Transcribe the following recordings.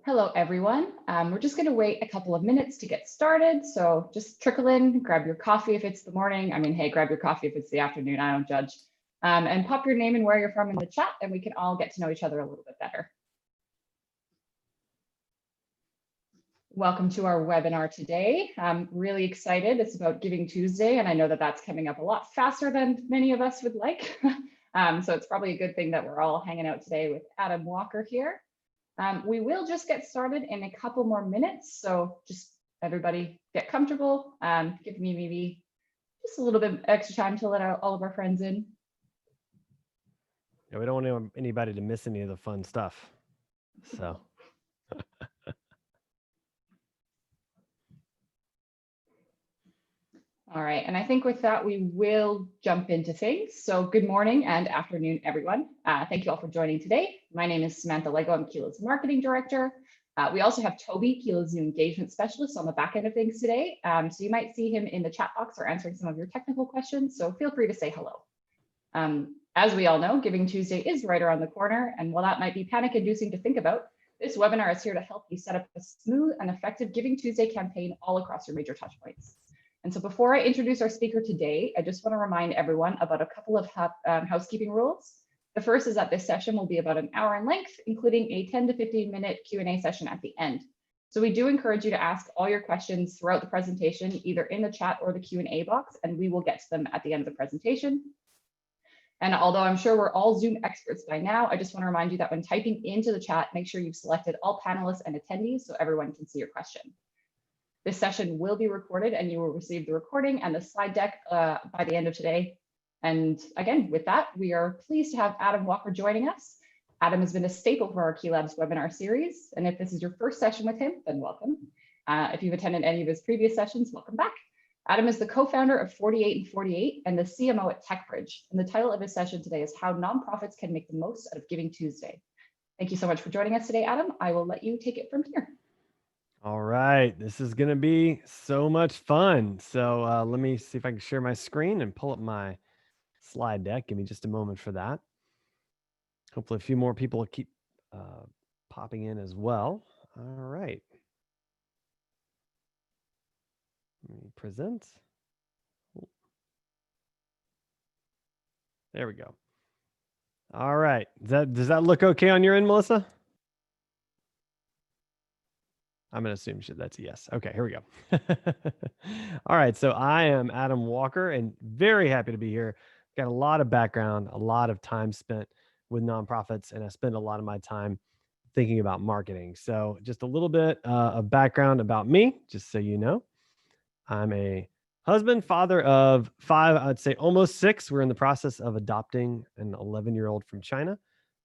Hello, everyone. We're just going to wait a couple of minutes to get started. So just trickle in, grab your coffee if it's the morning. I mean, hey, grab your coffee if it's the afternoon. I don't judge. And pop your name and where you're from in the chat, and we can all get to know each other a little bit better. Welcome to our webinar today. I'm really excited. It's about Giving Tuesday, and I know that that's coming up a lot faster than many of us would like. So it's probably a good thing that we're all hanging out today with Adam Walker here. We will just get started in a couple more minutes, so just everybody get comfortable. Give me maybe just a little bit extra time to let all of our friends in. Yeah, we don't want anybody to miss any of the fun stuff. So. All right, and I think with that, we will jump into things. So good morning and afternoon, everyone. Thank you all for joining today. My name is Samantha Lego. I'm KeeLabs Marketing Director. We also have Toby, KeeLabs New Engagement Specialist, on the back end of things today. So you might see him in the chat box or answering some of your technical questions, so feel free to say hello. As we all know, Giving Tuesday is right around the corner, and while that might be panic-inducing to think about, this webinar is here to help you set up a smooth and effective Giving Tuesday campaign all across your major touchpoints. And so before I introduce our speaker today, I just want to remind everyone about a couple of housekeeping rules. The first is that this session will be about an hour in length, including a 10 to 15 minute Q&A session at the end. So we do encourage you to ask all your questions throughout the presentation, either in the chat or the Q&A box, and we will get to them at the end of the presentation. And although I'm sure we're all Zoom experts by now, I just want to remind you that when typing into the chat, make sure you've selected all panelists and attendees so everyone can see your question. This session will be recorded, and you will receive the recording and the slide deck by the end of today. And again, with that, we are pleased to have Adam Walker joining us. Adam has been a staple for our KeeLabs webinar series, and if this is your first session with him, then welcome. If you've attended any of his previous sessions, welcome back. Adam is the co-founder of 48 and 48 and the CMO at TechBridge. And the title of his session today is How Nonprofits Can Make the Most Out of Giving Tuesday. Thank you so much for joining us today, Adam. I will let you take it from here. All right, this is going to be so much fun. So let me see if I can share my screen and pull up my slide deck. Give me just a moment for that. Hopefully a few more people will keep popping in as well. All right. Let me present. There we go. All right. Does that look okay on your end, Melissa? I'm going to assume that's a yes. Okay, here we go. All right, so I am Adam Walker and very happy to be here. Got a lot of background, a lot of time spent with nonprofits, and I spend a lot of my time thinking about marketing. So just a little bit of background about me, just so you know. I'm a husband, father of 5, I'd say almost 6. We're in the process of adopting an 11-year-old from China,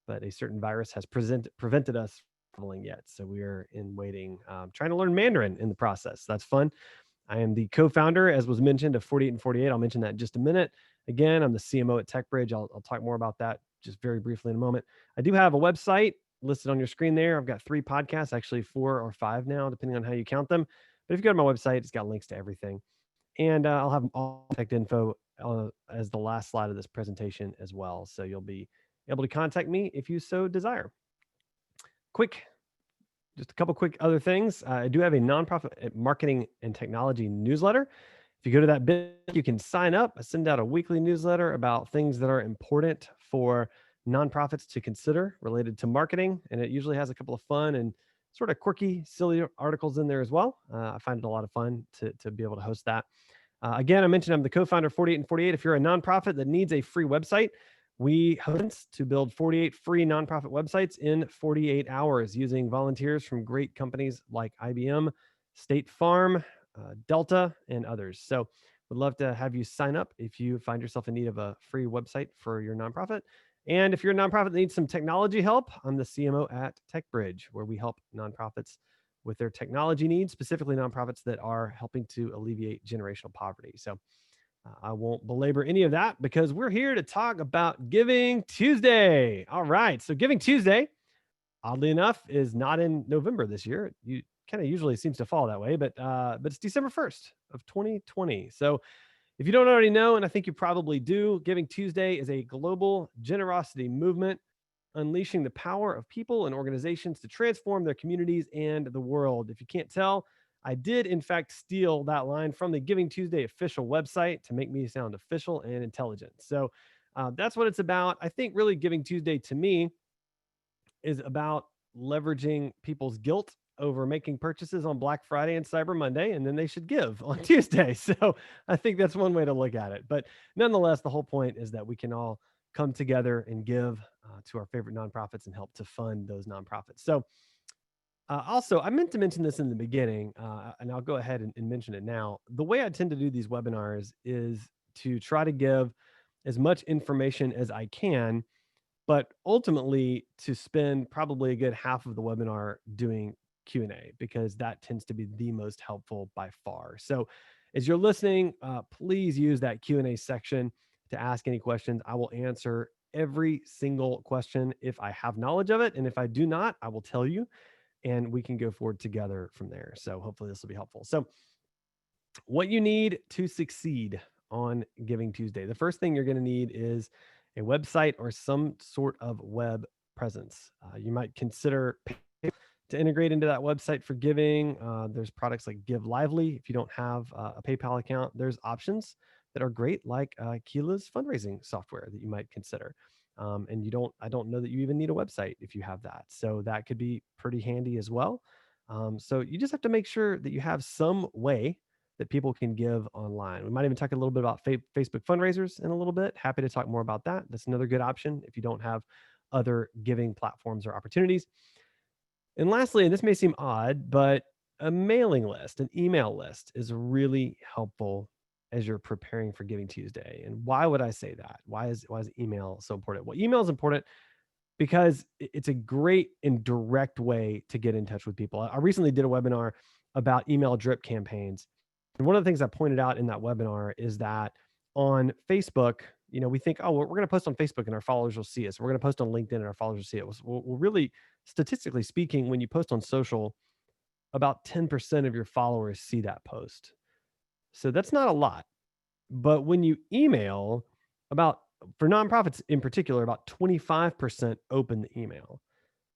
but a certain virus has prevented us yet. So we are in waiting, trying to learn Mandarin in the process. That's fun. I am the co-founder, as was mentioned, of 48 and 48. I'll mention that in just a minute. Again, I'm the CMO at TechBridge. I'll talk more about that just very briefly in a moment. I do have a website listed on your screen there. I've got 3 podcasts, actually 4 or 5 now, depending on how you count them. But if you go to my website, it's got links to everything. And I'll have all contact info as the last slide of this presentation as well. So you'll be able to contact me if you so desire. Just a couple quick other things. I do have a nonprofit marketing and technology newsletter. If you go to that bit, you can sign up. I send out a weekly newsletter about things that are important for nonprofits to consider related to marketing. And it usually has a couple of fun and sort of quirky, silly articles in there as well. I find it a lot of fun to be able to host that. Again, I mentioned I'm the co-founder of 48 and 48. If you're a nonprofit that needs a free website, we host to build 48 free nonprofit websites in 48 hours using volunteers from great companies like IBM, State Farm, Delta, and others. So we'd love to have you sign up if you find yourself in need of a free website for your nonprofit. And if you're a nonprofit that needs some technology help, I'm the CMO at TechBridge, where we help nonprofits with their technology needs, specifically nonprofits that are helping to alleviate generational poverty. So I won't belabor any of that because we're here to talk about Giving Tuesday. All right. So Giving Tuesday, oddly enough, is not in November this year. You kind of usually seems to fall that way, but it's December 1st of 2020. So if you don't already know, and I think you probably do, Giving Tuesday is a global generosity movement unleashing the power of people and organizations to transform their communities and the world. If you can't tell, I did, in fact, steal that line from the Giving Tuesday official website to make me sound official and intelligent. So that's what it's about. I think really Giving Tuesday to me is about leveraging people's guilt over making purchases on Black Friday and Cyber Monday, and then they should give on Tuesday. So I think that's one way to look at it. But nonetheless, the whole point is that we can all come together and give to our favorite nonprofits and help to fund those nonprofits. So also, I meant to mention this in the beginning, and I'll go ahead and mention it now. The way I tend to do these webinars is to try to give as much information as I can, but ultimately to spend probably a good half of the webinar doing Q&A, because that tends to be the most helpful by far. So as you're listening, please use that Q&A section to ask any questions. I will answer every single question if I have knowledge of it. And if I do not, I will tell you, and we can go forward together from there. So hopefully this will be helpful. So what you need to succeed on Giving Tuesday, the first thing you're going to need is a website or some sort of web presence. You might consider to integrate into that website for giving. There's products like Give Lively. If you don't have a PayPal account, there's options that are great, like KeeLabs fundraising software that you might consider. And I don't know that you even need a website if you have that. So that could be pretty handy as well. So you just have to make sure that you have some way that people can give online. We might even talk a little bit about Facebook fundraisers in a little bit. Happy to talk more about that. That's another good option if you don't have other giving platforms or opportunities. And lastly, and this may seem odd, but a mailing list, an email list is really helpful as you're preparing for Giving Tuesday. And why would I say that? Why is email so important? Well, email is important because it's a great and direct way to get in touch with people. I recently did a webinar about email drip campaigns. And one of the things I pointed out in that webinar is that on Facebook, we think, oh, we're going to post on Facebook and our followers will see us. We're going to post on LinkedIn and our followers will see it. Well, really, statistically speaking, when you post on social, about 10% of your followers see that post. So that's not a lot. But when you email, for nonprofits in particular, about 25% open the email.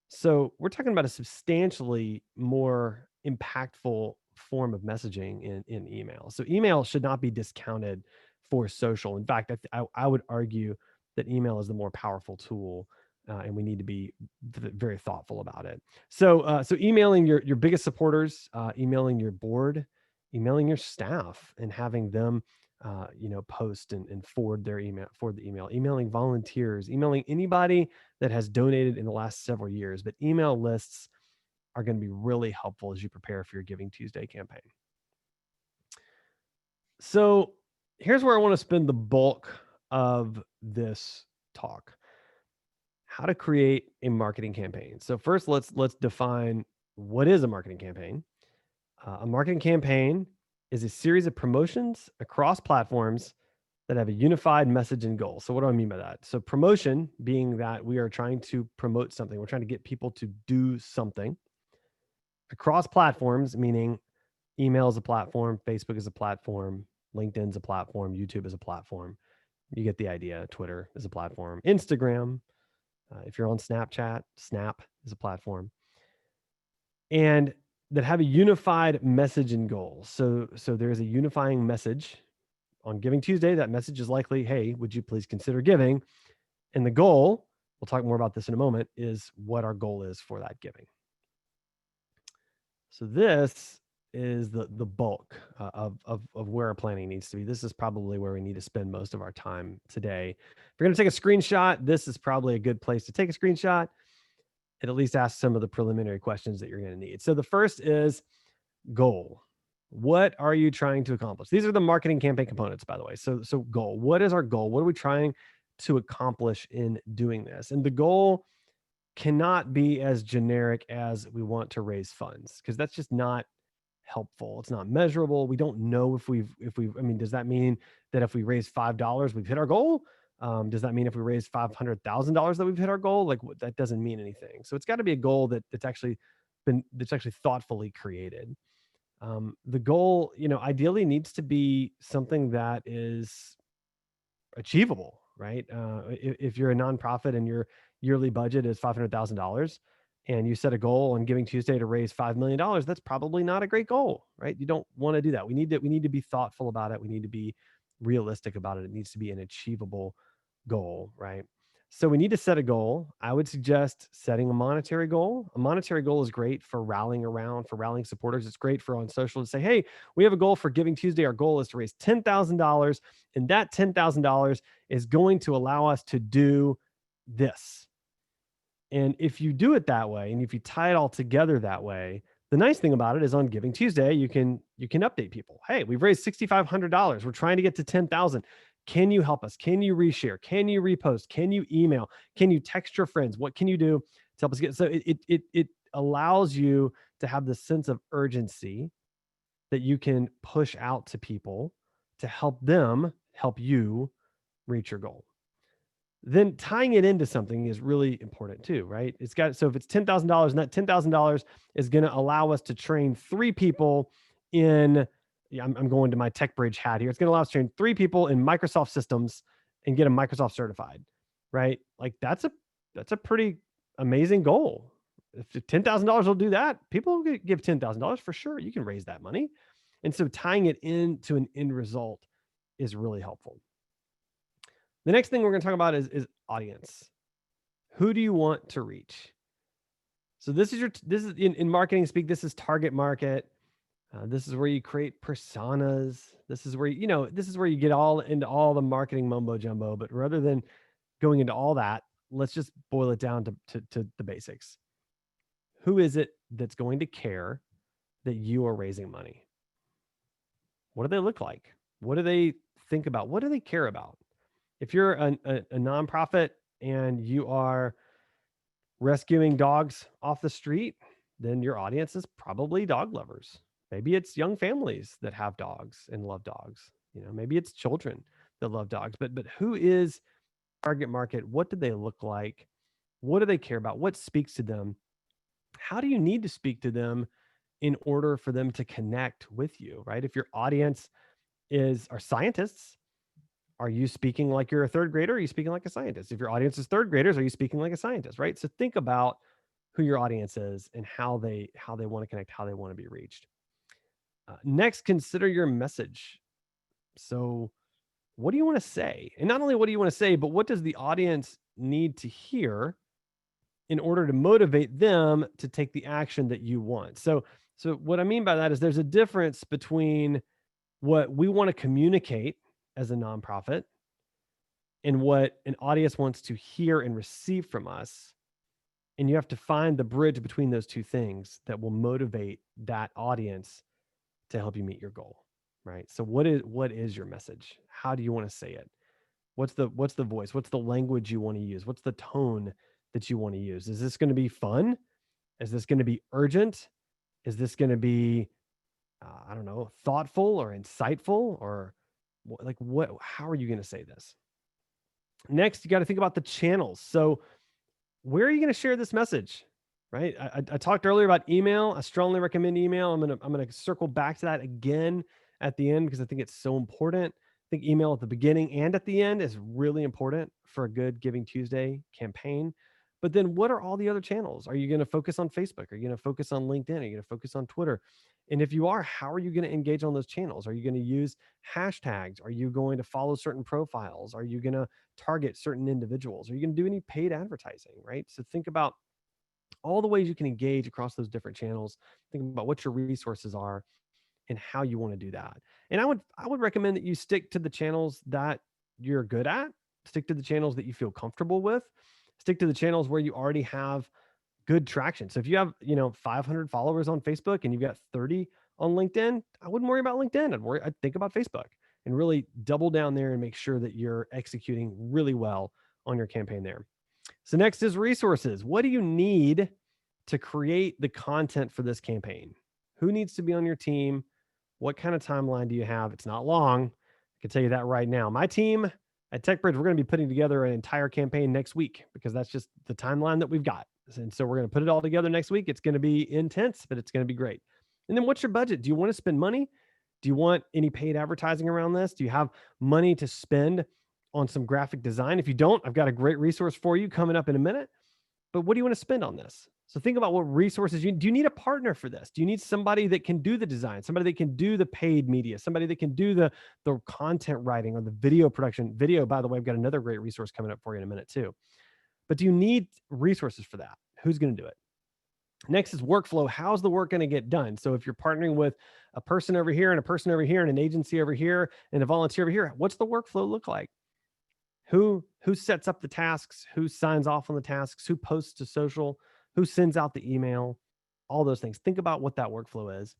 So we're talking about a substantially more impactful form of messaging in email. So email should not be discounted for social. In fact, I would argue that email is the more powerful tool, and we need to be very thoughtful about it. So emailing your biggest supporters, emailing your board, emailing your staff, and having them post and forward the email, emailing volunteers, emailing anybody that has donated in the last several years. But email lists are going to be really helpful as you prepare for your Giving Tuesday campaign. So here's where I want to spend the bulk of this talk: how to create a marketing campaign. So first, let's define what is a marketing campaign. A marketing campaign is a series of promotions across platforms that have a unified message and goal. So what do I mean by that? So promotion being that we are trying to promote something. We're trying to get people to do something across platforms, meaning email is a platform, Facebook is a platform, LinkedIn's a platform, YouTube is a platform. You get the idea. Twitter is a platform. Instagram, if you're on Snapchat, Snap is a platform. And that have a unified message and goal. So there's a unifying message. On Giving Tuesday, that message is likely, hey, would you please consider giving? And the goal, we'll talk more about this in a moment, is what our goal is for that giving. So this is the bulk of where our planning needs to be. This is probably where we need to spend most of our time today. If you're going to take a screenshot, this is probably a good place to take a screenshot and at least ask some of the preliminary questions that you're going to need. So the first is goal. What are you trying to accomplish? These are the marketing campaign components, by the way. So goal. What is our goal? What are we trying to accomplish in doing this? And the goal cannot be as generic as we want to raise funds, because that's just not helpful. It's not measurable. We don't know if we've, I mean, does that mean that if we raise $5, we've hit our goal? Does that mean if we raise $500,000 that we've hit our goal? Like, that doesn't mean anything. So it's got to be a goal that's actually thoughtfully created. The goal, ideally needs to be something that is achievable. right? If you're a nonprofit and your yearly budget is $500,000 and you set a goal on Giving Tuesday to raise $5 million, that's probably not a great goal, right? You don't want to do that. We need to be thoughtful about it. We need to be realistic about it. It needs to be an achievable goal, right? So we need to set a goal. I would suggest setting a monetary goal. A monetary goal is great for rallying around, for rallying supporters. It's great for on social to say, hey, we have a goal for Giving Tuesday. Our goal is to raise $10,000, and that $10,000 is going to allow us to do this. And if you do it that way, and if you tie it all together that way, the nice thing about it is on Giving Tuesday, you can update people. Hey, we've raised $6,500. We're trying to get to 10,000. Can you help us? Can you reshare? Can you repost? Can you email? Can you text your friends? What can you do to help us get? So it allows you to have the sense of urgency that you can push out to people to help them help you reach your goal. Then tying it into something is really important too, right? It's got, so if it's $10,000 and that $10,000 is going to allow us to train 3 people in, yeah, I'm going to my tech bridge hat here. It's going to allow us to train 3 people in Microsoft systems and get them Microsoft certified, right? Like that's a pretty amazing goal. If $10,000 will do that, people will give $10,000 for sure. You can raise that money. And so tying it into an end result is really helpful. The next thing we're going to talk about is audience. Who do you want to reach? So this is in marketing speak, this is target market. This is where you create personas. This is where, this is where you get all into all the marketing mumbo jumbo. But rather than going into all that, let's just boil it down to the basics. Who is it that's going to care that you are raising money? What do they look like? What do they think about? What do they care about? If you're a nonprofit and you are rescuing dogs off the street, then your audience is probably dog lovers. Maybe it's young families that have dogs and love dogs. Maybe it's children that love dogs. But who is target market? What do they look like? What do they care about? What speaks to them? How do you need to speak to them in order for them to connect with you, right? If your audience are scientists, are you speaking like you're a 3rd grader? Or are you speaking like a scientist? If your audience is 3rd graders, are you speaking like a scientist, right? So think about who your audience is and how they want to connect, how they want to be reached. Next, consider your message. So what do you want to say? And not only what do you want to say, but what does the audience need to hear in order to motivate them to take the action that you want? So what I mean by that is there's a difference between what we want to communicate as a nonprofit and what an audience wants to hear and receive from us. And you have to find the bridge between those two things that will motivate that audience to help you meet your goal, right? So what is your message? How do you want to say it? What's the voice? What's the language you want to use? What's the tone that you want to use? Is this going to be fun? Is this going to be urgent? Is this going to be, I don't know, thoughtful or insightful, or how are you going to say this? Next, you got to think about the channels. So where are you going to share this message, right? I talked earlier about email. I strongly recommend email. I'm going to circle back to that again at the end because I think it's so important. I think email at the beginning and at the end is really important for a good Giving Tuesday campaign. But then what are all the other channels? Are you going to focus on Facebook? Are you going to focus on LinkedIn? Are you going to focus on Twitter? And if you are, how are you going to engage on those channels? Are you going to use hashtags? Are you going to follow certain profiles? Are you going to target certain individuals? Are you going to do any paid advertising, right? So think about all the ways you can engage across those different channels. Think about what your resources are and how you want to do that. And I would recommend that you stick to the channels that you're good at, stick to the channels that you feel comfortable with, stick to the channels where you already have good traction. So if you have, 500 followers on Facebook and you've got 30 on LinkedIn, I wouldn't worry about LinkedIn. I'd think about Facebook and really double down there and make sure that you're executing really well on your campaign there. So next is resources. What do you need to create the content for this campaign? Who needs to be on your team? What kind of timeline do you have? It's not long. I can tell you that right now. My team at TechBridge, we're going to be putting together an entire campaign next week because that's just the timeline that we've got. And so we're going to put it all together next week. It's going to be intense, but it's going to be great. And then what's your budget? Do you want to spend money? Do you want any paid advertising around this? Do you have money to spend on some graphic design. If you don't, I've got a great resource for you coming up in a minute. But what do you want to spend on this? So think about what resources do you need a partner for this? Do you need somebody that can do the design, somebody that can do the paid media, somebody that can do the content writing or the video production? Video, by the way, I've got another great resource coming up for you in a minute too. But do you need resources for that? Who's going to do it? Next is workflow. How's the work going to get done? So if you're partnering with a person over here and a person over here and an agency over here and a volunteer over here, what's the workflow look like? Who sets up the tasks? Who signs off on the tasks? Who posts to social? Who sends out the email? All those things. Think about what that workflow is.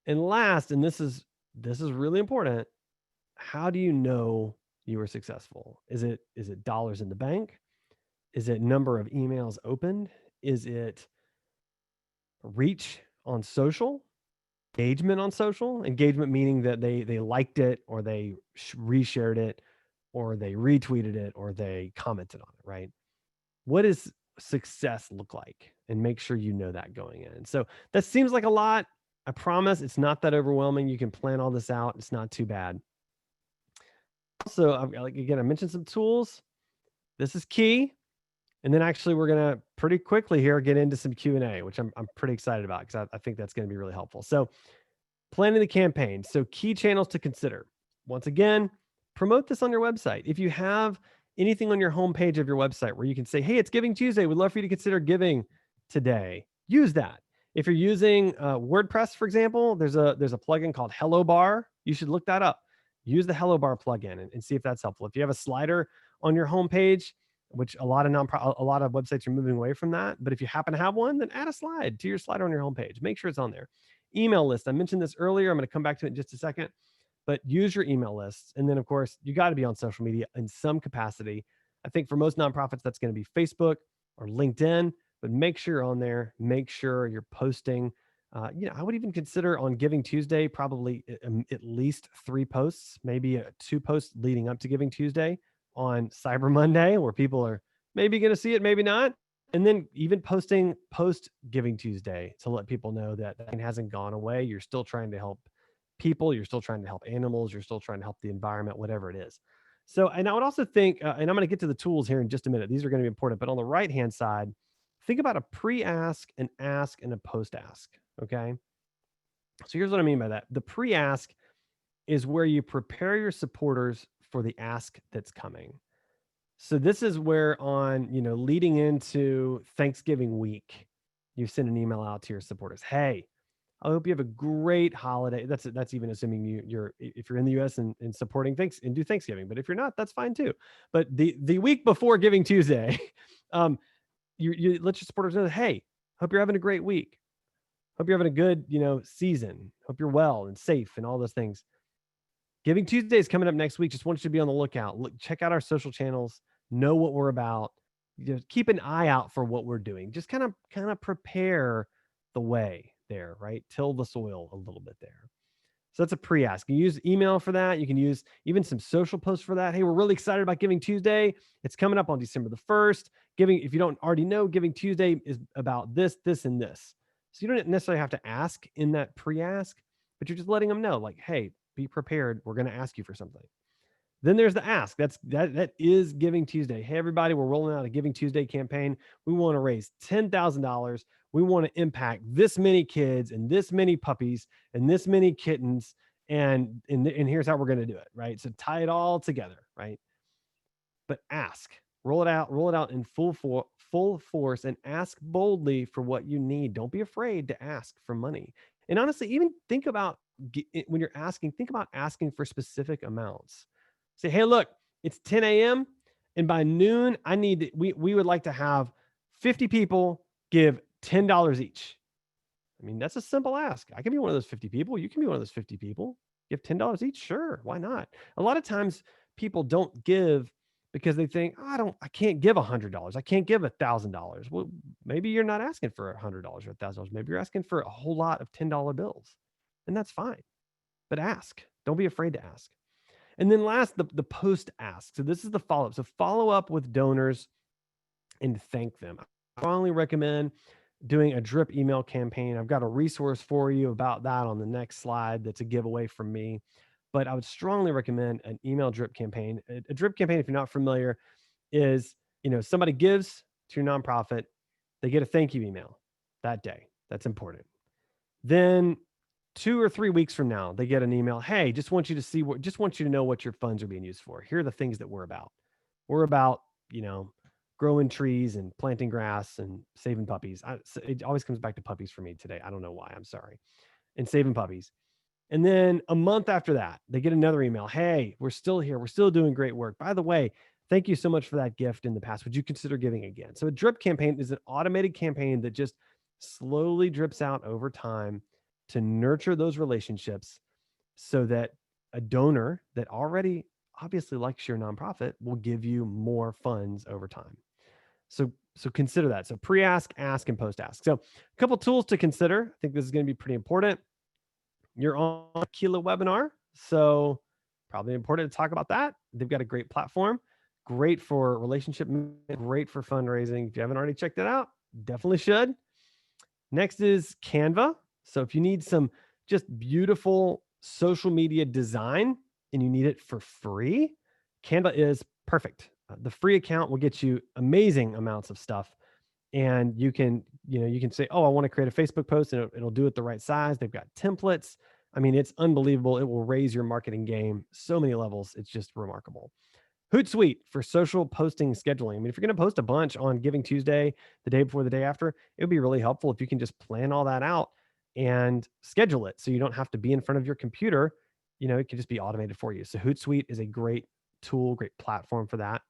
And last, and this is really important, how do you know you were successful? Is it dollars in the bank? Is it number of emails opened? Is it reach on social? Engagement on social? Engagement meaning that they liked it, or they reshared it, or they retweeted it, or they commented on it, right? What does success look like? And make sure you know that going in. So that seems like a lot. I promise it's not that overwhelming. You can plan all this out. It's not too bad. Also, again, I mentioned some tools. This is key. And then actually we're going to pretty quickly here get into some Q&A, which I'm pretty excited about because I think that's going to be really helpful. So planning the campaign. So key channels to consider. Once again, promote this on your website. If you have anything on your homepage of your website where you can say, hey, it's Giving Tuesday, we'd love for you to consider giving today. Use that. If you're using WordPress, for example, there's a plugin called Hello Bar. You should look that up. Use the Hello Bar plugin and see if that's helpful. If you have a slider on your homepage, which a lot of websites are moving away from that, but if you happen to have one, then add a slide to your slider on your homepage. Make sure it's on there. Email list. I mentioned this earlier. I'm going to come back to it in just a second, but use your email lists. And then, of course, you got to be on social media in some capacity. I think for most nonprofits, that's going to be Facebook or LinkedIn, but make sure you're on there. Make sure you're posting. I would even consider on Giving Tuesday, probably at least 3 posts, maybe 2 posts leading up to Giving Tuesday on Cyber Monday, where people are maybe going to see it, maybe not. And then even posting post Giving Tuesday to let people know that that hasn't gone away. You're still trying to help people. You're still trying to help animals. You're still trying to help the environment, whatever it is. So, and I would also think, and I'm going to get to the tools here in just a minute. These are going to be important, but on the right-hand side, think about a pre-ask, an ask, and a post-ask, okay? So here's what I mean by that. The pre-ask is where you prepare your supporters for the ask that's coming. So this is where leading into Thanksgiving week, you send an email out to your supporters. Hey, I hope you have a great holiday. That's even assuming if you're in the U.S. and supporting and do Thanksgiving. But if you're not, that's fine too. But the week before Giving Tuesday, you let your supporters know, hey, hope you're having a great week. Hope you're having a good season. Hope you're well and safe and all those things. Giving Tuesday is coming up next week. Just want you to be on the lookout. Check out our social channels. Know what we're about. Keep an eye out for what we're doing. Just kind of prepare the way there, right? Till the soil a little bit there. So that's a pre-ask. You can use email for that. You can use even some social posts for that. Hey, we're really excited about Giving Tuesday. It's coming up on December the 1st. If you don't already know, Giving Tuesday is about this, this, and this. So you don't necessarily have to ask in that pre-ask, but you're just letting them know, like, hey, be prepared. We're going to ask you for something. Then there's the ask. That is Giving Tuesday. Hey, everybody, we're rolling out a Giving Tuesday campaign. We want to raise $10,000. We want to impact this many kids and this many puppies and this many kittens. And here's how we're going to do it, right? So tie it all together, right? But ask. Roll it out in full force and ask boldly for what you need. Don't be afraid to ask for money. And honestly, even think about when you're asking, think about asking for specific amounts. Say, hey, look, it's 10 a.m. and by noon, we would like to have 50 people give $10 each. I mean, that's a simple ask. I can be one of those 50 people. You can be one of those 50 people. Give $10 each? Sure, why not? A lot of times people don't give because they think, I can't give $100. I can't give $1,000. Well, maybe you're not asking for $100 or $1,000. Maybe you're asking for a whole lot of $10 bills, and that's fine. But ask. Don't be afraid to ask. And then last, the post ask. So this is the follow-up. So follow up with donors and thank them. I strongly recommend doing a drip email campaign. I've got a resource for you about that on the next slide. That's a giveaway from me. but I would strongly recommend an email drip campaign. A drip campaign, if you're not familiar, is, somebody gives to your nonprofit, they get a thank you email that day. That's important. Then 2 or 3 weeks from now, they get an email. Hey, just want you to know what your funds are being used for. Here are the things that we're about. We're about, you know, growing trees and planting grass and saving puppies. It always comes back to puppies for me today. I don't know why. I'm sorry. And saving puppies. And then a month after that, they get another email. Hey, we're still here. We're still doing great work. By the way, thank you so much for that gift in the past. Would you consider giving again? So a drip campaign is an automated campaign that just slowly drips out over time to nurture those relationships so that a donor that already obviously likes your nonprofit will give you more funds over time. So consider that. So pre-ask, ask, and post-ask. So a couple tools to consider. I think this is going to be pretty important. You're on a Keela webinar, so probably important to talk about that. They've got a great platform, great for relationship, great for fundraising. If you haven't already checked it out, definitely should. Next is Canva. So if you need some just beautiful social media design and you need it for free, Canva is perfect. The free account will get you amazing amounts of stuff. And you can say, oh, I want to create a Facebook post, and it'll do it the right size. They've got templates. I mean, it's unbelievable. It will raise your marketing game so many levels. It's just remarkable. Hootsuite for social posting scheduling. I mean, if you're going to post a bunch on Giving Tuesday, the day before, the day after, it would be really helpful if you can just plan all that out and schedule it so you don't have to be in front of your computer. It can just be automated for you. So Hootsuite is a great tool, great platform for that.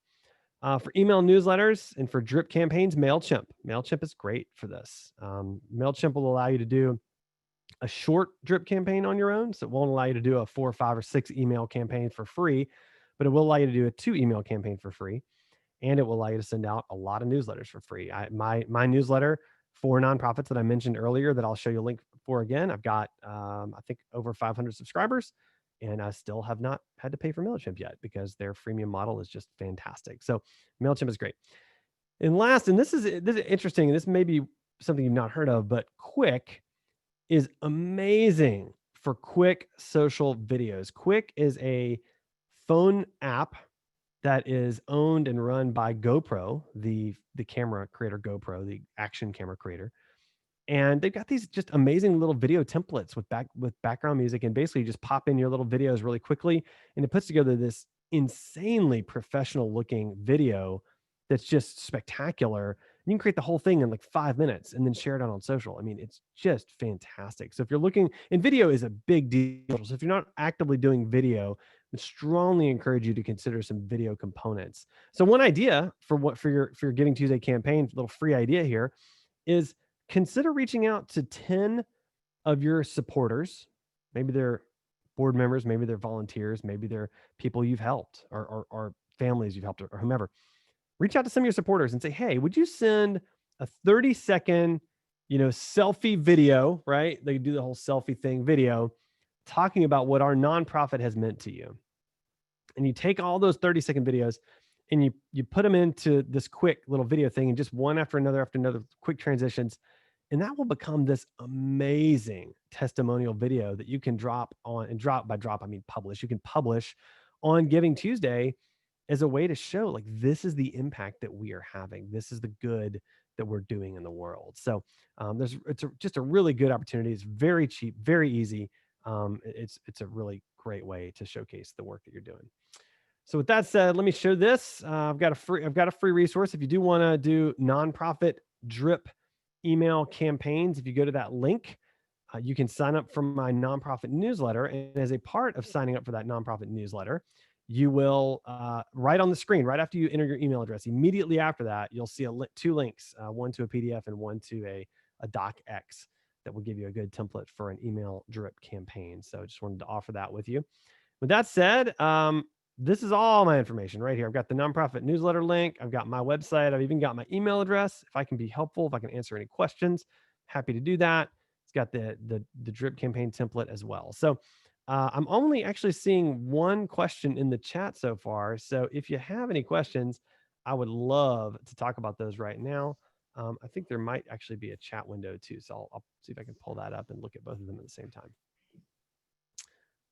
For email newsletters and for drip campaigns, MailChimp. MailChimp is great for this. MailChimp will allow you to do a short drip campaign on your own. So it won't allow you to do a 4 or 5 or 6 email campaign for free, but it will allow you to do a 2 email campaign for free. And it will allow you to send out a lot of newsletters for free. My newsletter for nonprofits that I mentioned earlier that I'll show you a link for again, I've got, I think, over 500 subscribers. And I still have not had to pay for MailChimp yet because their freemium model is just fantastic. So MailChimp is great. And last, and this is interesting, and this may be something you've not heard of, but Quick is amazing for quick social videos. Quick is a phone app that is owned and run by GoPro, the camera creator, GoPro, the action camera creator. And they've got these just amazing little video templates with background music, and basically you just pop in your little videos really quickly, and it puts together this insanely professional looking video that's just spectacular. You can create the whole thing in like 5 minutes and then share it out on social. I mean, it's just fantastic. So if you're looking, and video is a big deal. So if you're not actively doing video, I strongly encourage you to consider some video components. So one idea for your Giving Tuesday campaign, little free idea here, is consider reaching out to 10 of your supporters. Maybe they're board members, maybe they're volunteers, maybe they're people you've helped or families you've helped or whomever. Reach out to some of your supporters and say, hey, would you send a 30-second, selfie video, right? They do the whole selfie thing video talking about what our nonprofit has meant to you. And you take all those 30-second videos and you put them into this quick little video thing, and just one after another quick transitions. And that will become this amazing testimonial video that you can drop on, and drop by drop, I mean publish. You can publish on Giving Tuesday as a way to show, like, this is the impact that we are having. This is the good that we're doing in the world. So it's just a really good opportunity. It's very cheap, very easy. It's a really great way to showcase the work that you're doing. So with that said, let me show this. I've got a free resource. If you do want to do nonprofit drip email campaigns, if you go to that link, you can sign up for my nonprofit newsletter. And as a part of signing up for that nonprofit newsletter, you will, right on the screen, right after you enter your email address, immediately after that, you'll see two links, one to a PDF and one to a docx that will give you a good template for an email drip campaign. So just wanted to offer that with you. With that said, this is all my information right here. I've got the nonprofit newsletter link. I've got my website. I've even got my email address. If I can be helpful, if I can answer any questions, happy to do that. It's got the drip campaign template as well. So I'm only actually seeing one question in the chat so far. So if you have any questions, I would love to talk about those right now. I think there might actually be a chat window too. So I'll see if I can pull that up and look at both of them at the same time.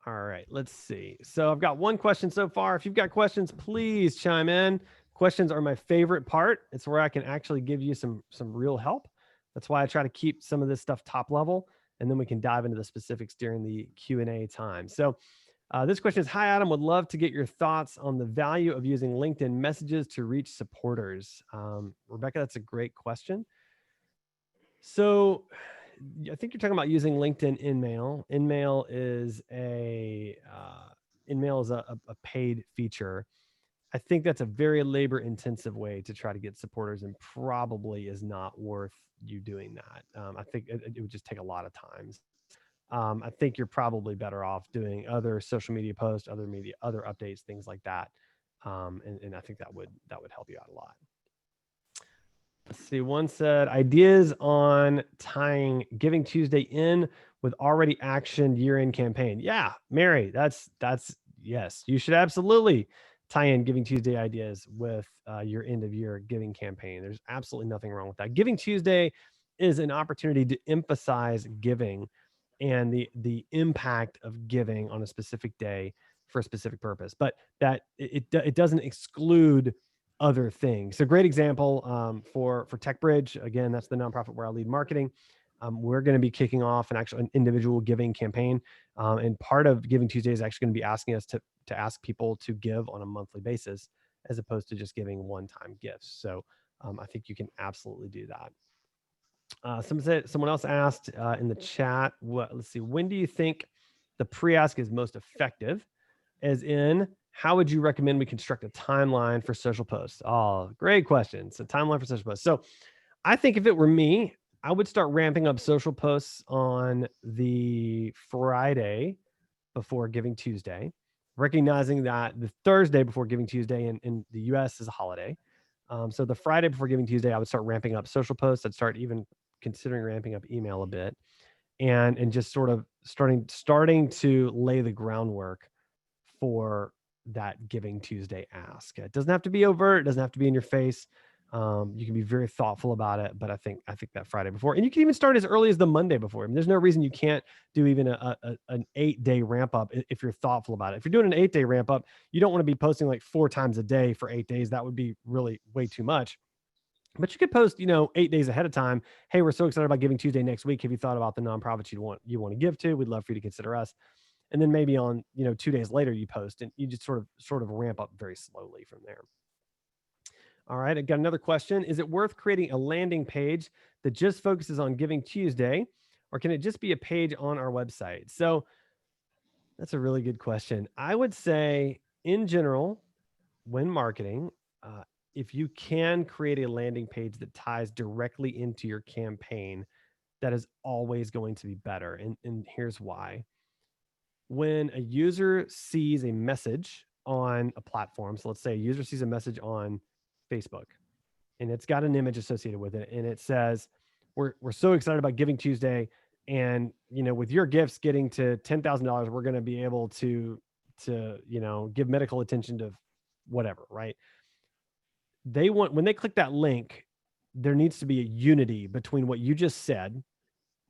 All right, let's see. So I've got one question so far. If you've got questions, please chime in. Questions are my favorite part. It's where I can actually give you some real help. That's why I try to keep some of this stuff top level, and then we can dive into the specifics during the Q&A time. So this question is, hi, Adam, would love to get your thoughts on the value of using LinkedIn messages to reach supporters. Rebecca, that's a great question. So I think you're talking about using LinkedIn InMail. InMail is a paid feature. I think that's a very labor intensive way to try to get supporters, and probably is not worth you doing that. I think it would just take a lot of time. I think you're probably better off doing other social media posts, other updates, things like that. And I think that would help you out a lot. Let's see. One said ideas on tying Giving Tuesday in with already actioned year-end campaign. Yeah, Mary, that's yes. You should absolutely tie in Giving Tuesday ideas with your end of year giving campaign. There's absolutely nothing wrong with that. Giving Tuesday is an opportunity to emphasize giving and the impact of giving on a specific day for a specific purpose, but that it doesn't exclude other things. So great example for TechBridge. Again, that's the nonprofit where I lead marketing. We're going to be kicking off an individual giving campaign. And part of Giving Tuesday is actually going to be asking us to ask people to give on a monthly basis, as opposed to just giving one-time gifts. So I think you can absolutely do that. Someone else asked in the chat, let's see, when do you think the pre-ask is most effective? As in, how would you recommend we construct a timeline for social posts? Oh, great question. So timeline for social posts. So I think if it were me, I would start ramping up social posts on the Friday before Giving Tuesday, recognizing that the Thursday before Giving Tuesday in the US is a holiday. So the Friday before Giving Tuesday, I would start ramping up social posts. I'd start even considering ramping up email a bit, and just sort of starting to lay the groundwork for that Giving Tuesday ask. It doesn't have to be overt. It doesn't have to be in your face. You can be very thoughtful about it, but I think that Friday before, and you can even start as early as the Monday before. I mean, there's no reason you can't do even an 8-day ramp up if you're thoughtful about it. If you're doing an 8-day ramp up, you don't want to be posting like 4 times a day for 8 days. That would be really way too much. But you could post, 8 days ahead of time. Hey, we're so excited about Giving Tuesday next week. Have you thought about the nonprofits you want to give to? We'd love for you to consider us. And then maybe on 2 days later you post, and you just sort of ramp up very slowly from there. All right, I got another question. Is it worth creating a landing page that just focuses on Giving Tuesday, or can it just be a page on our website? So that's a really good question. I would say in general, when marketing, if you can create a landing page that ties directly into your campaign, that is always going to be better. And here's why. When a user sees a message on a platform, so let's say a user sees a message on Facebook, and it's got an image associated with it, and it says, we're so excited about Giving Tuesday, and with your gifts getting to $10,000, we're going to be able to give medical attention to whatever, right? When they click that link, there needs to be a unity between what you just said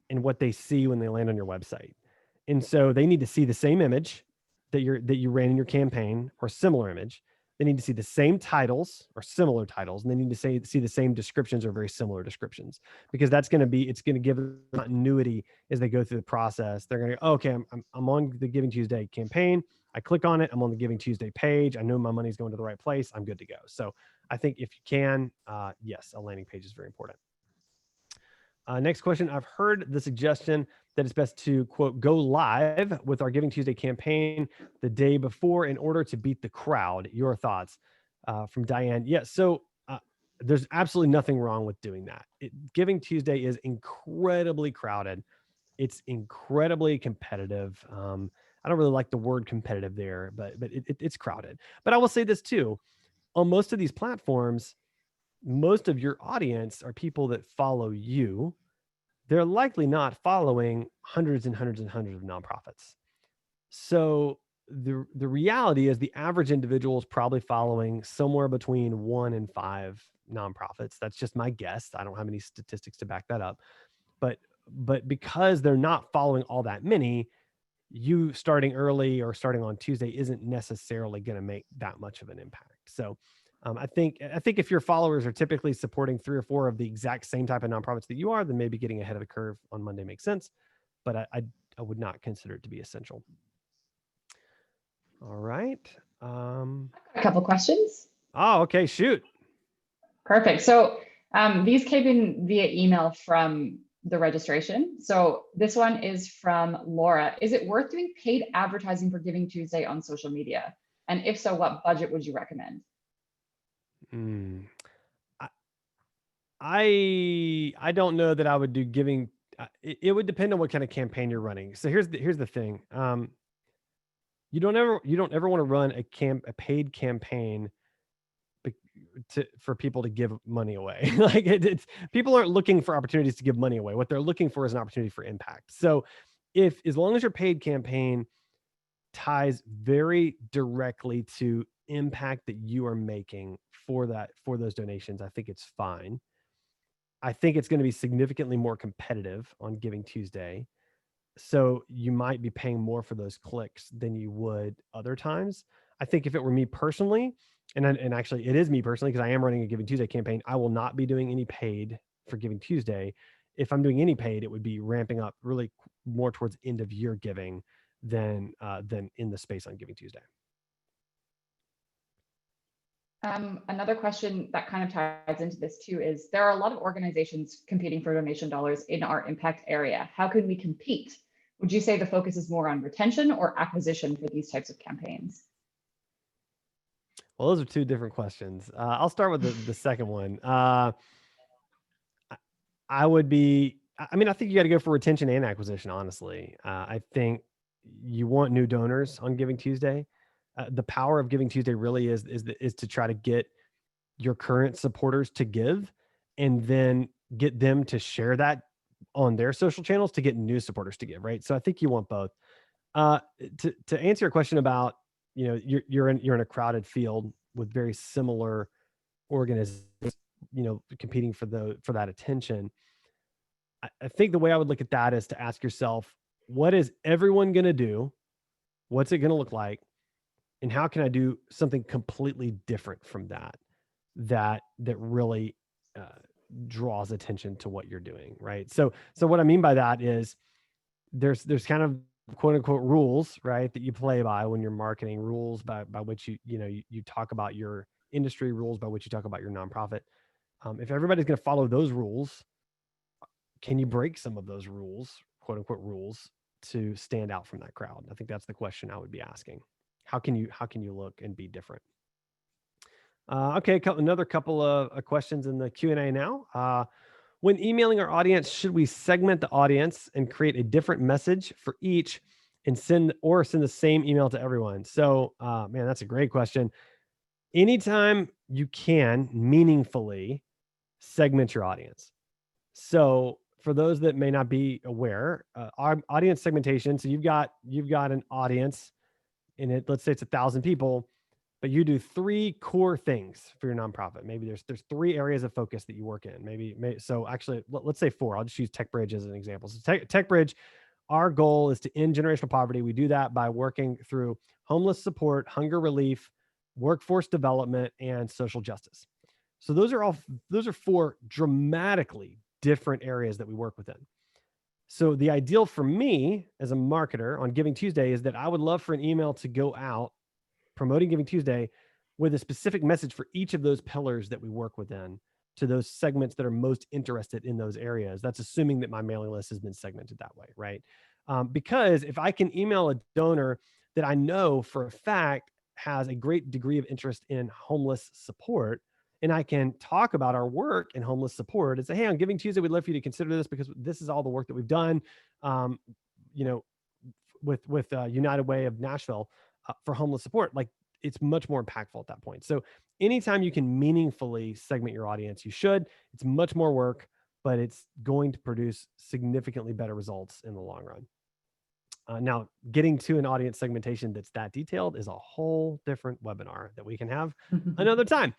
and what they see when they land on your website. And so they need to see the same image that you ran in your campaign, or similar image. They need to see the same titles or similar titles, and they need to see the same descriptions or very similar descriptions, because it's going to give them continuity as they go through the process. They're going to go, oh, okay, I'm on the Giving Tuesday campaign. I click on it. I'm on the Giving Tuesday page. I know my money's going to the right place. I'm good to go. So I think if you can, yes, a landing page is very important. Next question. I've heard the suggestion that it's best to, quote, go live with our Giving Tuesday campaign the day before in order to beat the crowd. Your thoughts? From Diane. Yes. So there's absolutely nothing wrong with doing that. Giving Tuesday is incredibly crowded. It's incredibly competitive. I don't really like the word competitive there, but it's crowded. But I will say this too. On most of these platforms, most of your audience are people that follow you. They're likely not following hundreds and hundreds and hundreds of nonprofits. So the reality is the average individual is probably following somewhere between 1 and 5 nonprofits. That's just my guess. I don't have any statistics to back that up. But because they're not following all that many, you starting early or starting on Tuesday isn't necessarily going to make that much of an impact. So I think if your followers are typically supporting 3 or 4 of the exact same type of nonprofits that you are, then maybe getting ahead of the curve on Monday makes sense. But I would not consider it to be essential. All right. A couple questions. Oh, okay. Shoot. Perfect. So these came in via email from the registration. So this one is from Laura. Is it worth doing paid advertising for Giving Tuesday on social media? And if so, what budget would you recommend? I don't know that I would do giving. It would depend on what kind of campaign you're running. So here's the thing. You don't ever want to run a paid campaign for people to give money away. Like it's people aren't looking for opportunities to give money away. What they're looking for is an opportunity for impact. So as long as your paid campaign ties very directly to impact that you are making for those donations, I think it's fine. I think it's going to be significantly more competitive on Giving Tuesday. So you might be paying more for those clicks than you would other times. I think if it were me personally, and actually it is me personally because I am running a Giving Tuesday campaign, I will not be doing any paid for Giving Tuesday. If I'm doing any paid, it would be ramping up really more towards end of year giving than in the space on Giving Tuesday. Another question that kind of ties into this too is there are a lot of organizations competing for donation dollars in our impact area. How can we compete? Would you say the focus is more on retention or acquisition for these types of campaigns? Well, those are 2 different questions. I'll start with the second one. I would be, I mean, I think you got to go for retention and acquisition, honestly. I think you want new donors on Giving Tuesday. The power of Giving Tuesday really is to try to get your current supporters to give and then get them to share that on their social channels to get new supporters to give, right? So I think you want both. To answer your question about, you're in a crowded field with very similar organizations, competing for that attention. I think the way I would look at that is to ask yourself, what is everyone going to do? What's it going to look like? And how can I do something completely different from that really draws attention to what you're doing, right? So what I mean by that is there's kind of quote unquote rules, right, that you play by when you're marketing, rules by which you talk about your industry, rules by which you talk about your nonprofit. If everybody's going to follow those rules, can you break some of those rules, quote unquote rules, to stand out from that crowd? I think that's the question I would be asking. How can you look and be different? Okay, another couple of questions in the Q&A now. When emailing our audience, should we segment the audience and create a different message for each and send the same email to everyone? So, man, that's a great question. Anytime you can meaningfully segment your audience. So for those that may not be aware, our audience segmentation. So you've got an audience in it. Let's say it's 1,000 people, but you do 3 core things for your nonprofit. Maybe there's 3 areas of focus that you work in. So actually, let's say 4. I'll just use TechBridge as an example. So TechBridge, our goal is to end generational poverty. We do that by working through homeless support, hunger relief, workforce development, and social justice. So those are 4 dramatically different areas that we work within. So the ideal for me as a marketer on Giving Tuesday is that I would love for an email to go out promoting Giving Tuesday with a specific message for each of those pillars that we work within to those segments that are most interested in those areas. That's assuming that my mailing list has been segmented that way, right? Because if I can email a donor that I know for a fact has a great degree of interest in homeless support, and I can talk about our work in homeless support and say, hey, on Giving Tuesday, we'd love for you to consider this because this is all the work that we've done, with United Way of Nashville for homeless support. Like, it's much more impactful at that point. So anytime you can meaningfully segment your audience, you should. It's much more work, but it's going to produce significantly better results in the long run. Now, getting to an audience segmentation that's that detailed is a whole different webinar that we can have another time.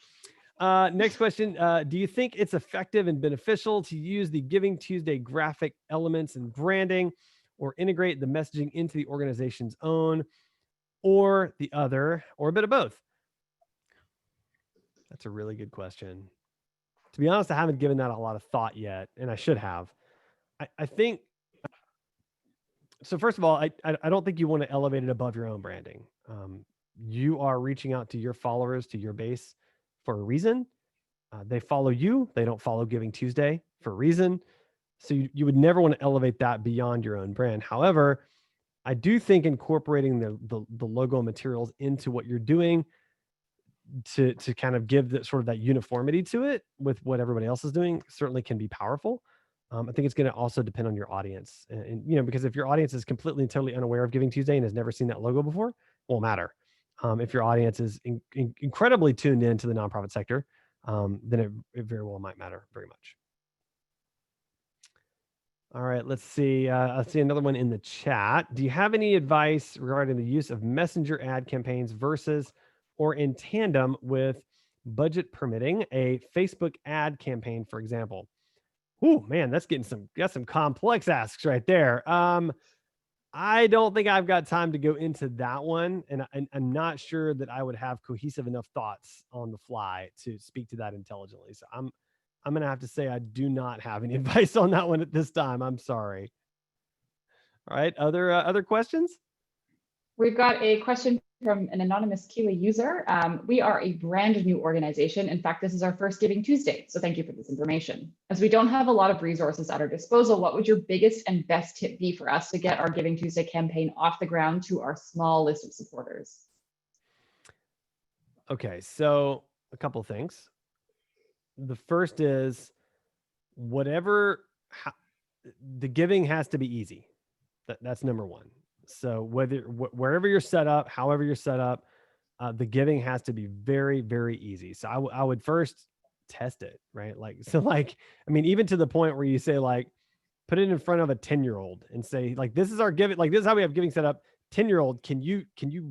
Next question. Do you think it's effective and beneficial to use the Giving Tuesday graphic elements and branding, or integrate the messaging into the organization's own, or the other, or a bit of both? That's a really good question. To be honest, I haven't given that a lot of thought yet, and I should have. I think so. First of all, I don't think you want to elevate it above your own branding. You are reaching out to your followers, to your base, for a reason. They follow you. They don't follow Giving Tuesday for a reason. So you would never want to elevate that beyond your own brand. However, I do think incorporating the logo materials into what you're doing to kind of give that sort of that uniformity to it with what everybody else is doing certainly can be powerful. I think it's going to also depend on your audience, and because if your audience is completely and totally unaware of Giving Tuesday and has never seen that logo before, it won't matter. If your audience is incredibly tuned into the nonprofit sector, then it very well might matter very much. All right, let's see. I'll see another one in the chat. Do you have any advice regarding the use of messenger ad campaigns versus or in tandem with budget permitting a Facebook ad campaign, for example? Ooh, man, that's some complex asks right there. I don't think I've got time to go into that one, and I'm not sure that I would have cohesive enough thoughts on the fly to speak to that intelligently. So I'm going to have to say I do not have any advice on that one at this time. I'm sorry. All right, other questions? We've got a question from an anonymous Keela user. We are a brand new organization. In fact, this is our first Giving Tuesday, so thank you for this information. As we don't have a lot of resources at our disposal, what would your biggest and best tip be for us to get our Giving Tuesday campaign off the ground to our small list of supporters? Okay, so a couple of things. The first is the giving has to be easy. That's number one. So wherever you're set up, however you're set up, the giving has to be very, very easy. So I would first test it, right? Even to the point where you say put it in front of a 10-year-old and say this is our giving, this is how we have giving set up. 10-year-old, can you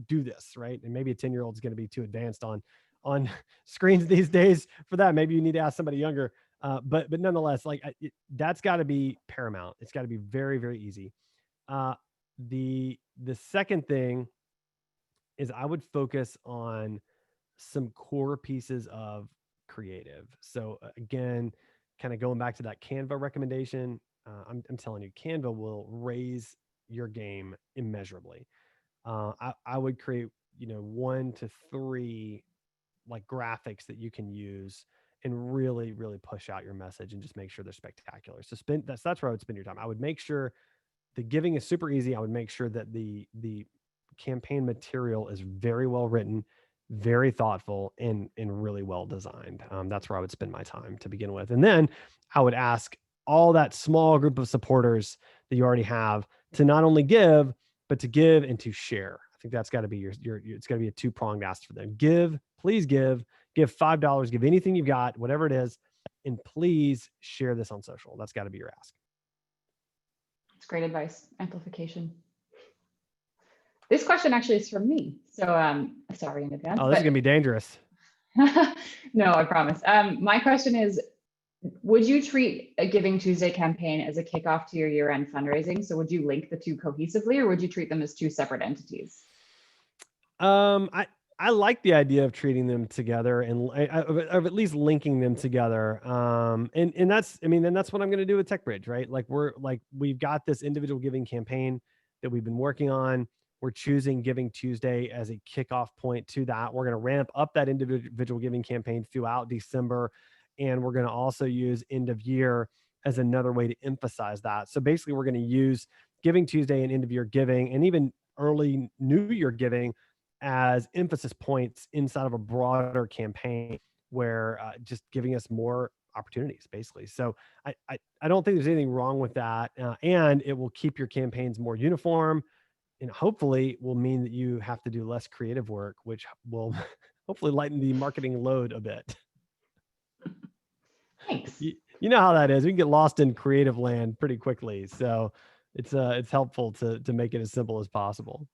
do this, right? And maybe a 10-year-old is going to be too advanced on screens these days for that. Maybe you need to ask somebody younger. But nonetheless, that's got to be paramount. It's got to be very, very easy. The second thing is I would focus on some core pieces of creative. So again, kind of going back to that Canva recommendation, I'm telling you, Canva will raise your game immeasurably. I would create 1 to 3 graphics that you can use and really, really push out your message and just make sure they're spectacular. So that's where I would spend your time. I would make sure the giving is super easy. I would make sure that the campaign material is very well written, very thoughtful, and really well designed. That's where I would spend my time to begin with. And then I would ask all that small group of supporters that you already have to not only give, but to give and to share. I think that's got to be it's got to be a two-pronged ask for them. Please give $5, give anything you've got, whatever it is, and please share this on social. That's got to be your ask. It's great advice. Amplification. This question actually is from me. So sorry in advance. Oh, this is going to be dangerous. No, I promise. My question is, would you treat a Giving Tuesday campaign as a kickoff to your year-end fundraising? So would you link the two cohesively, or would you treat them as two separate entities? I like the idea of treating them together and of at least linking them together. And that's what I'm going to do with TechBridge, right? We've got this individual giving campaign that we've been working on. We're choosing Giving Tuesday as a kickoff point to that. We're going to ramp up that individual giving campaign throughout December. And we're going to also use end of year as another way to emphasize that. So basically we're going to use Giving Tuesday and end of year giving and even early New Year giving as emphasis points inside of a broader campaign where just giving us more opportunities, basically. So I don't think there's anything wrong with that. And it will keep your campaigns more uniform and hopefully will mean that you have to do less creative work, which will hopefully lighten the marketing load a bit. Thanks. You know how that is. We can get lost in creative land pretty quickly. So it's helpful to make it as simple as possible.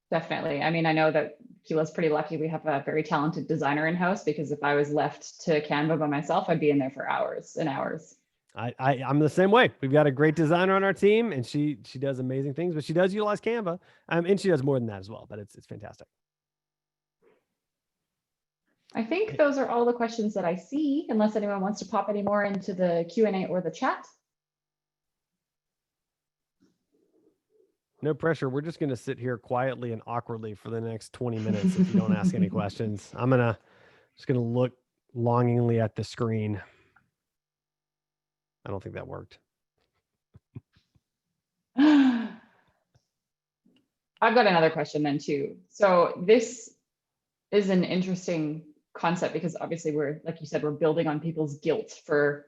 Definitely. I mean, I know that Keela's pretty lucky. We have a very talented designer in-house, because if I was left to Canva by myself, I'd be in there for hours and hours. I'm the same way. We've got a great designer on our team, and she does amazing things, but she does utilize Canva, and she does more than that as well. But it's fantastic. I think those are all the questions that I see, unless anyone wants to pop any more into the Q&A or the chat. No pressure. We're just going to sit here quietly and awkwardly for the next 20 minutes. If you don't ask any questions, I'm just going to look longingly at the screen. I don't think that worked. I've got another question then too. So this is an interesting concept because obviously we're, like you said, we're building on people's guilt for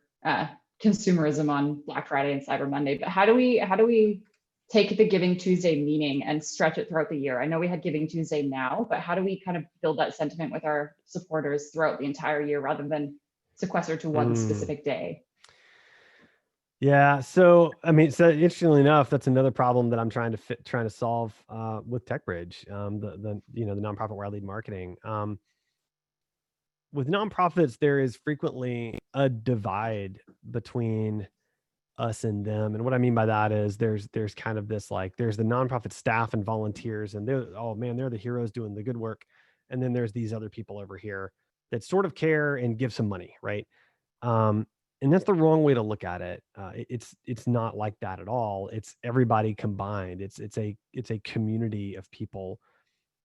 consumerism on Black Friday and Cyber Monday. But how do we take the Giving Tuesday meaning and stretch it throughout the year? I know we had Giving Tuesday now, but how do we kind of build that sentiment with our supporters throughout the entire year rather than sequester to one specific day? Yeah. So, I mean, so interestingly enough, that's another problem that I'm trying to solve with TechBridge, the nonprofit where I lead marketing. With nonprofits, there is frequently a divide between us and them. And what I mean by that is there's kind of this, like, there's the nonprofit staff and volunteers, and they're the heroes doing the good work. And then there's these other people over here that sort of care and give some money, right? And that's the wrong way to look at it. It's not like that at all. It's everybody combined. It's a community of people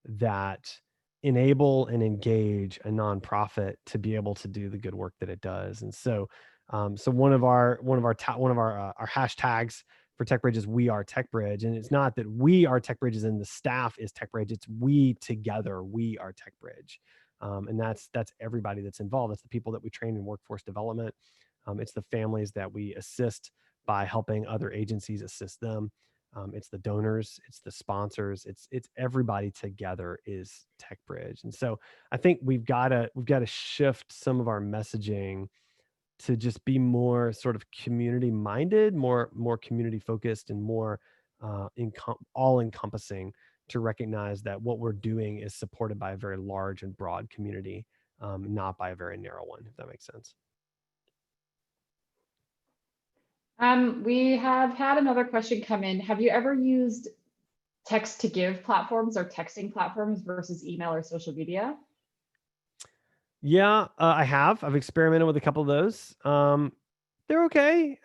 that enable and engage a nonprofit to be able to do the good work that it does. And so, one of our hashtags for TechBridge is "We Are TechBridge," and it's not that we are TechBridge and the staff is TechBridge. It's we together. We are TechBridge, and that's everybody that's involved. That's the people that we train in workforce development. It's the families that we assist by helping other agencies assist them. It's the donors, it's the sponsors, it's everybody together is TechBridge. And so I think we've got to shift some of our messaging to just be more sort of community minded, more community focused, and more all encompassing, to recognize that what we're doing is supported by a very large and broad community, not by a very narrow one, if that makes sense. We have had another question come in. Have you ever used text to give platforms or texting platforms versus email or social media? Yeah, I have. I've experimented with a couple of those. They're okay.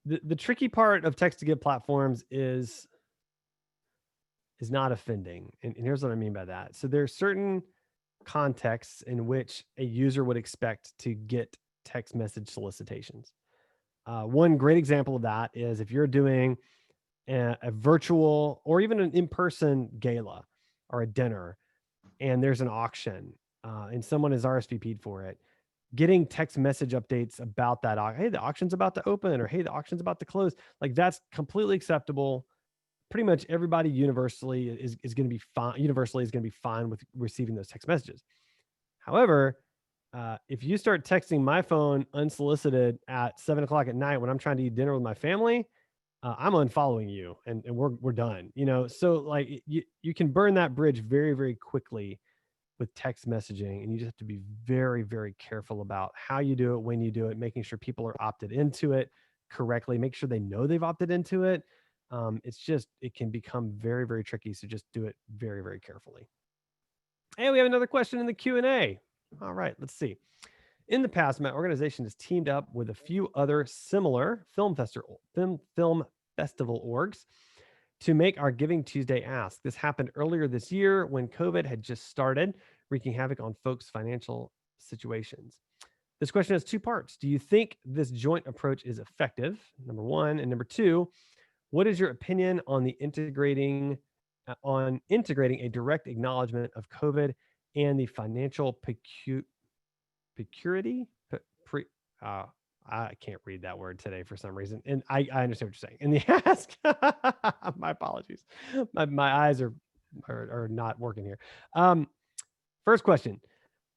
The tricky part of text to give platforms is not offending. And here's what I mean by that. So there are certain contexts in which a user would expect to get text message solicitations. One great example of that is if you're doing a virtual or even an in-person gala or a dinner, and there's an auction, and someone is RSVP'd for it, getting text message updates about that, hey, the auction's about to open, or hey, the auction's about to close, like, that's completely acceptable. Pretty much everybody universally is going to be fine. Universally is going to be fine with receiving those text messages. However, if you start texting my phone unsolicited at 7:00 at night when I'm trying to eat dinner with my family, I'm unfollowing you, and we're done. So like you can burn that bridge very, very quickly with text messaging, and you just have to be very, very careful about how you do it, when you do it, making sure people are opted into it correctly, make sure they know they've opted into it. It can become very, very tricky. So just do it very, very carefully. And we have another question in the Q&A. All right, let's see. In the past, my organization has teamed up with a few other similar film festival orgs to make our Giving Tuesday ask. This happened earlier this year when COVID had just started, wreaking havoc on folks' financial situations. This question has two parts. Do you think this joint approach is effective? Number one. And number two, what is your opinion on integrating a direct acknowledgement of COVID and the financial security? I can't read that word today for some reason. And I understand what you're saying. In the ask, my apologies. My eyes are not working here. First question.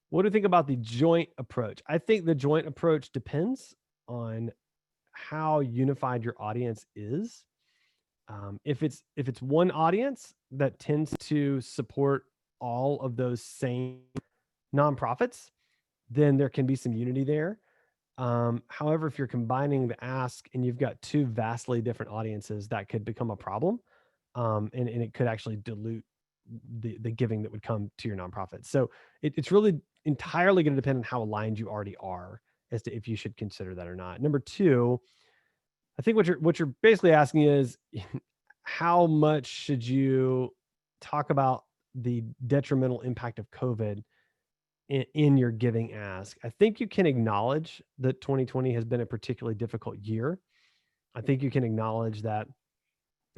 What do you think about the joint approach? I think the joint approach depends on how unified your audience is. If it's one audience that tends to support all of those same nonprofits, then there can be some unity there. However, if you're combining the ask and you've got two vastly different audiences, that could become a problem. And it could actually dilute the giving that would come to your nonprofit. So it's really entirely going to depend on how aligned you already are as to if you should consider that or not. Number two, I think what you're basically asking is how much should you talk about the detrimental impact of COVID in your giving ask. I think you can acknowledge that 2020 has been a particularly difficult year. I think you can acknowledge that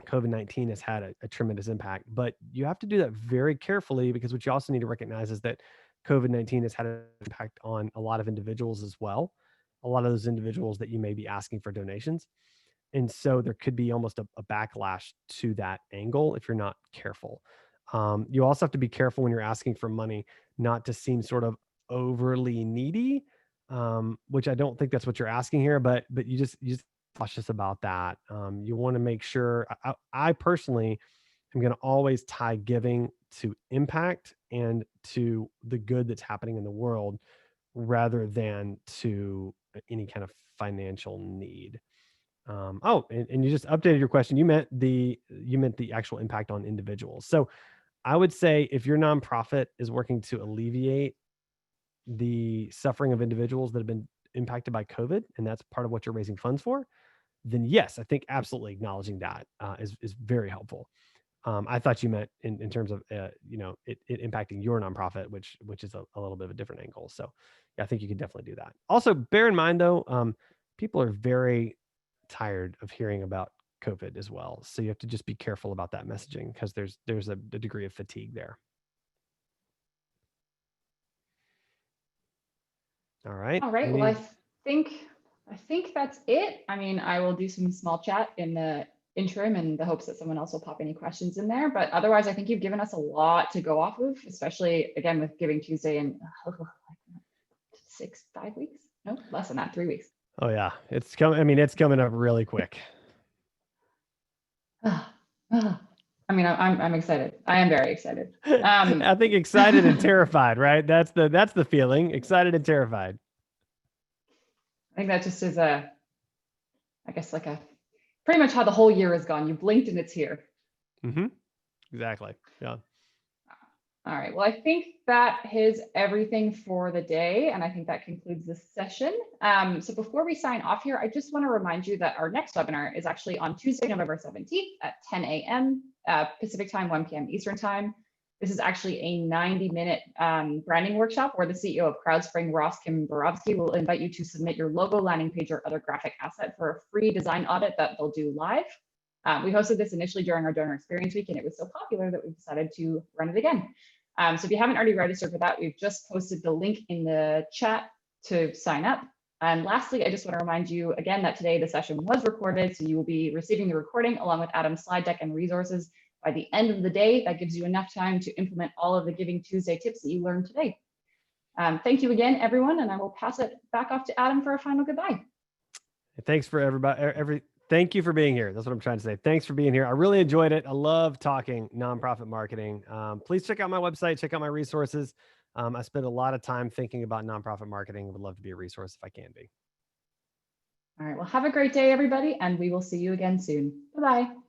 COVID-19 has had a tremendous impact, but you have to do that very carefully, because what you also need to recognize is that COVID-19 has had an impact on a lot of individuals as well. A lot of those individuals that you may be asking for donations. And so there could be almost a backlash to that angle if you're not careful. You also have to be careful when you're asking for money, not to seem sort of overly needy, which I don't think that's what you're asking here, but you just cautious about that. You want to make sure. I personally am going to always tie giving to impact and to the good that's happening in the world, rather than to any kind of financial need. And you just updated your question. You meant the actual impact on individuals. So I would say if your nonprofit is working to alleviate the suffering of individuals that have been impacted by COVID, and that's part of what you're raising funds for, then yes, I think absolutely acknowledging that is very helpful. I thought you meant in terms of it impacting your nonprofit, which is a little bit of a different angle. So yeah, I think you can definitely do that. Also, bear in mind though, people are very tired of hearing about COVID as well. So you have to just be careful about that messaging, because there's a degree of fatigue there. All right. All right. Well, I think that's it. I mean, I will do some small chat in the interim in the hopes that someone else will pop any questions in there. But otherwise, I think you've given us a lot to go off of, especially again with Giving Tuesday in 5 weeks. No, less than that, 3 weeks. Oh yeah, it's coming. I mean, it's coming up really quick. I mean, I'm excited. I am very excited. I think excited and terrified, right? That's the feeling. Excited and terrified. I think that just is I guess like pretty much how the whole year has gone. You blinked and it's here. Mm-hmm. Exactly. Yeah. All right. Well, I think that is everything for the day. And I think that concludes this session. So before we sign off here, I just want to remind you that our next webinar is actually on Tuesday, November 17th at 10 a.m. Pacific time, 1 p.m. Eastern time. This is actually a 90-minute branding workshop where the CEO of CrowdSpring, Ross Kimborowski, will invite you to submit your logo, landing page, or other graphic asset for a free design audit that they'll do live. We hosted this initially during our Donor Experience Week, and it was so popular that we decided to run it again. So if you haven't already registered for that, we've just posted the link in the chat to sign up. And lastly, I just want to remind you again that today the session was recorded, so you will be receiving the recording along with Adam's slide deck and resources by the end of the day. That gives you enough time to implement all of the Giving Tuesday tips that you learned today. Thank you again, everyone, and I will pass it back off to Adam for a final goodbye. Thanks for everybody. Thank you for being here. That's what I'm trying to say. Thanks for being here. I really enjoyed it. I love talking nonprofit marketing. Please check out my website, check out my resources. I spend a lot of time thinking about nonprofit marketing. Would love to be a resource if I can be. All right. Well, have a great day, everybody, and we will see you again soon. Bye-bye.